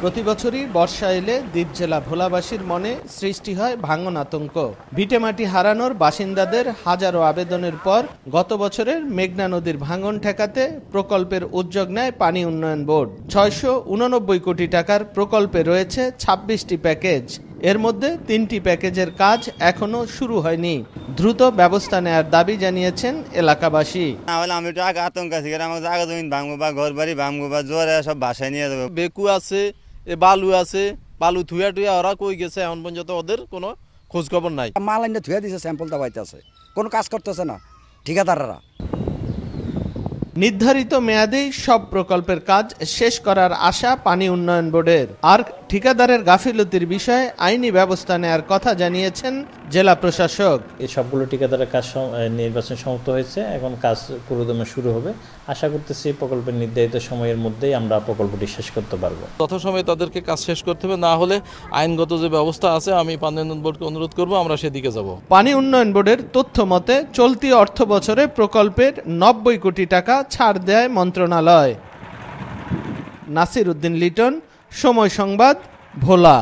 প্রতি বছরই বর্ষা এলে দ্বীপ জেলা ভোলাবাসীর মনে সৃষ্টি হয় ভাঙন আতঙ্ক। ভিটেমাটি হারানোর বাসিন্দাদের হাজারো আবেদনের পর গত বছরের মেঘনা নদীর ভাঙন ঠেকাতে প্রকল্পের উদ্যোগ নেয় পানি উন্নয়ন বোর্ড। ৬৮৯ কোটি টাকার প্রকল্পে রয়েছে ২৬টি প্যাকেজ। এর মধ্যে ৩টি প্যাকেজের কাজ এখনো শুরু হয়নি। দ্রুত ব্যবস্থা নেয়ার দাবি জানিয়েছেন এলাকাবাসী। আমি একটু আতঙ্ক আছি, আমার জায়গা জমি ভাঙবো বা ঘর বাড়ি ভাঙবো বা জোরে সব বাসায় নিয়ে যাবো। বেকু আছে, বালু আছে, বালু থুয়া টুয়া ওরা কই গেছে এখন পর্যন্ত ওদের কোনো খোঁজ খবর নাই। মাল আইনে থুয়া দিছে, স্যাম্পল দাবাইতে আছে, কোনো কাজ করতেছে না ঠিকাদাররা। নির্ধারিত মেয়াদেই সব প্রকল্পের কাজ শেষ করার আশা পানি উন্নয়ন বোর্ডের। আর ঠিকাদারের গাফিলতির বিষয়ে আইনি ব্যবস্থা নেয়ার কথা জানিয়েছেন জেলা প্রশাসক। এই সবগুলো ঠিকাদারের কাজ নির্বাচন সমাপ্ত হয়েছে, এখন কাজ পুরোদমে শুরু হবে। আশা করতেছি প্রকল্পের নির্ধারিত সময়ের মধ্যেই আমরা প্রকল্পটি শেষ করতে পারবো। যথাসময়ে তাদেরকে কাজ শেষ করতে হবে, না হলে আইনগত যে ব্যবস্থা আছে আমি পানি উন্নয়ন বোর্ডকে অনুরোধ করবো, আমরা সেদিকে যাব। পানি উন্নয়ন বোর্ডের তথ্য মতে চলতি অর্থ বছরে প্রকল্পের ৯০ কোটি টাকা ছাড় দেয় মন্ত্রণালয়। নাসির উদ্দিন লিটন, সময় সংবাদ, ভোলা।